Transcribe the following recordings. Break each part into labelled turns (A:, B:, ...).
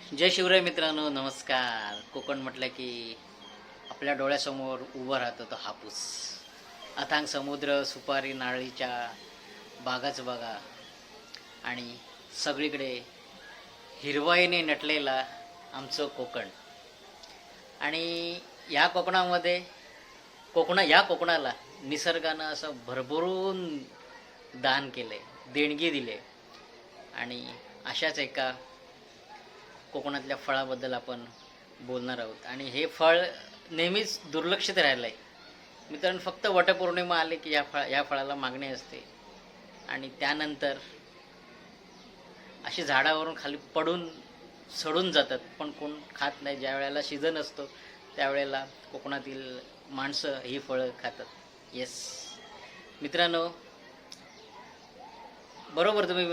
A: जय शिवराय मित्रांनो, नमस्कार. कोकण म्हटलं की आपल्या डोळ्यासमोर उभं राहतं तो हापूस. अथांग समुद्र, सुपारी, नारळीच्या बागाच बघा आणि सगळीकडे हिरवाईने नटलेला आमचं कोकण. आणि या कोकणामध्ये या कोकणाला निसर्गानं असं भरभरून दान केलंय, देणगी दिले. आणि अशाच एका कोकणातल्या फळाबद्दल आपण बोलणार आहोत. आणि हे फळ नेहमीच दुर्लक्षित राहिलं आहे मित्रांनो. फक्त वटपौर्णिमा आले की या फळाला मागणी असते आणि त्यानंतर अशी झाडावरून खाली पडून सडून जातात, पण कोण खात नाही. ज्या वेळेला सीझन असतो त्यावेळेला कोकणातील माणसं ही फळं खातात. येस मित्रांनो, बरोबर तुम्ही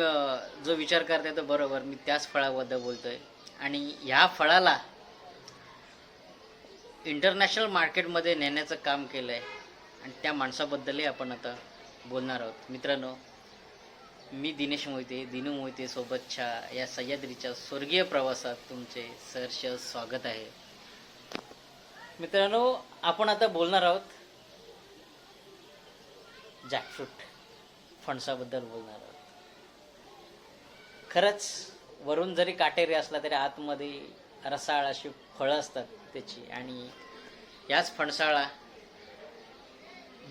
A: जो विचार करताय तो बरोबर. मी त्याच फळाबद्दल बोलतोय. आणि ह्या फळाला इंटरनॅशनल मार्केटमध्ये नेण्याचं काम केलं आहे आणि त्या माणसाबद्दलही आपण आता बोलणार आहोत. मित्रांनो, मी दिनेश मोहिते, दिनू मोहिते सोबतच्या या सह्याद्रीच्या स्वर्गीय प्रवासात तुमचे सहर्ष स्वागत आहे. मित्रांनो, आपण आता बोलणार आहोत जॅकफ्रूट, फणसाबद्दल बोलणार आहोत. खरंच वरून जरी काटेरी असला तरी आतमध्ये रसाळ अशी फळं असतात त्याची. आणि याच फणसाळा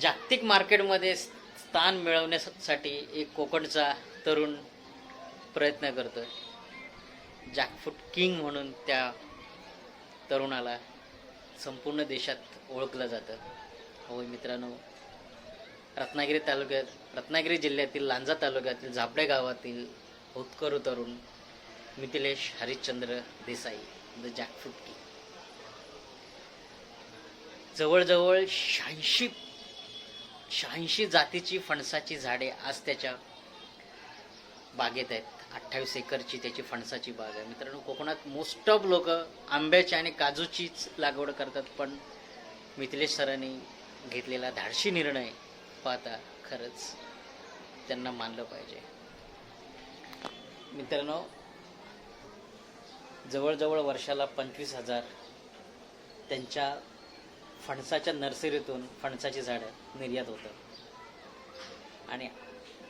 A: जागतिक मार्केटमध्ये स्थान मिळवण्यासाठी एक कोकणचा तरुण प्रयत्न करतोय. जॅकफ्रूट किंग म्हणून त्या तरुणाला संपूर्ण देशात ओळखलं जातं. होय मित्रांनो, रत्नागिरी जिल्ह्यातील लांजा तालुक्यातील झापडे गावातील होतकरू तरुण Mithilesh Harishchandra Desai, the jackfruit king. जवळजवळ 86 जातीची फणसाची झाडे आज त्याच्या बागेत आहेत. 28 एकरची त्याची फणसाची बाग आहे. मित्रांनो, कोकणात मोस्ट ऑफ लोक आंब्याची आणि काजूचीच लागवड करतात, पण मिथिलेश सरांनी घेतलेला धाडसी निर्णय पाहता खरंच त्यांना मानलं पाहिजे. मित्रांनो, जवळजवळ वर्षाला 25,000 त्यांच्या फणसाच्या नर्सरीतून फणसाची झाडं निर्यात होतात. आणि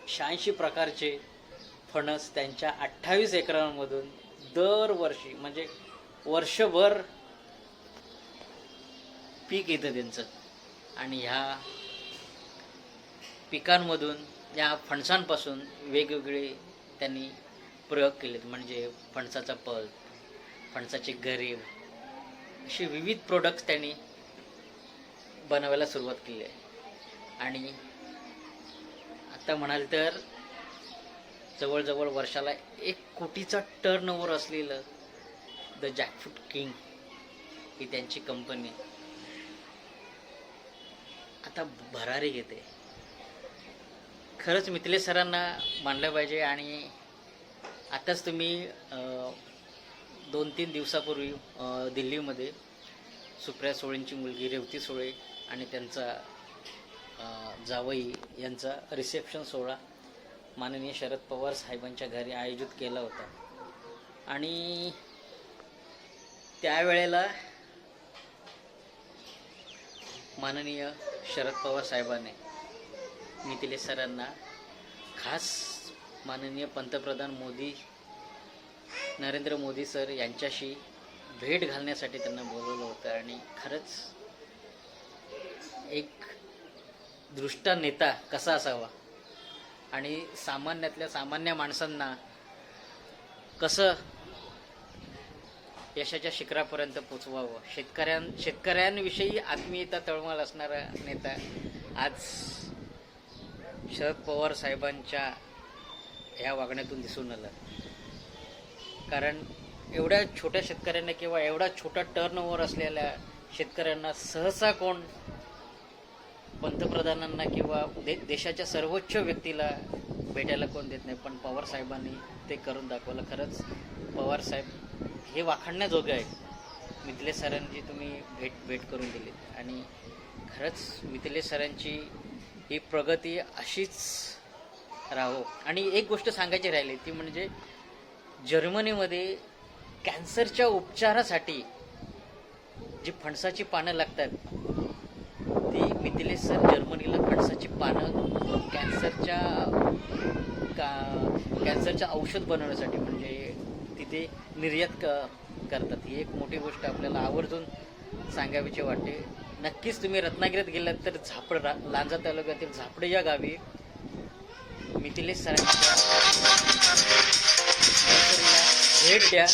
A: 86 प्रकारचे फणस त्यांच्या 28 एकरांमधून दरवर्षी, म्हणजे वर्षभर पीक येतं त्यांचं. आणि ह्या पिकांमधून, या फणसांपासून वेगवेगळे त्यांनी प्रयोग केलेत. म्हणजे फणसाचा पल्प, फणसाचे गरे, असे विविध प्रोडक्ट्स त्यांनी बनवायला सुरुवात केली आहे. आणि आता म्हणाल तर जवळजवळ वर्षाला 1 कोटीचा टर्नओव्हर असलेलं द जॅकफ्रूट किंग ही त्यांची कंपनी आता भरारी घेते. खरंच मिथिलेश सरांना मानलं पाहिजे. आणि आताच तुम्ही 2-3 दिवसापूर्वी दिल्लीमध्ये सुप्रिया सुळेंची मुलगी रेवती सुळे आणि त्यांचा जावई यांचा रिसेप्शन सोहळा माननीय शरद पवार साहेबांच्या घरी आयोजित केला होता. आणि त्यावेळेला माननीय शरद पवार साहेबांनी मिथिलेश सरांना खास माननीय पंतप्रधान नरेंद्र मोदी सर यांच्याशी भेट घालण्यासाठी त्यांना बोलवलं होतं. आणि खरंच एक दृष्टा नेता कसा असावा आणि सामान्यातल्या सामान्य माणसांना कसं यशाच्या शिखरापर्यंत पोचवावं, शेतकऱ्यांविषयी आत्मीयता तळमळ असणारा नेता आज शरद पवार साहेबांच्या ह्या वागण्यातून दिसून आलं. कारण एवढ्या छोट्या शेतकऱ्यांना किंवा एवढा छोटा टर्नओव्हर असलेल्या शेतकऱ्यांना सहसा कोण पंतप्रधानांना किंवा देशाच्या सर्वोच्च व्यक्तीला भेटायला कोण देत नाही, पण पवार साहेबांनी ते करून दाखवलं. खरंच पवार साहेब हे वाखाणण्याजोगे आहे. मिथिलेश सरांची तुम्ही भेट करून दिली. आणि खरंच मिथिलेश सरांची ही प्रगती अशीच राहो. आणि एक गोष्ट सांगायची राहिली ती म्हणजे जर्मनीमध्ये कॅन्सरच्या उपचारासाठी जी फणसाची पानं लागतात ती मिथिलेश सर जर्मनीला फणसाची पानं कॅन्सरचं औषध बनवण्यासाठी म्हणजे तिथे निर्यात करतात. ही एक मोठी गोष्ट आपल्याला आवर्जून सांगावीची वाटते. नक्कीच तुम्ही रत्नागिरीत गेलात तर लांजा तालुक्यातील झापडे या गावी मिथिलेश सरांच्या नर्सरीला भेट द्या.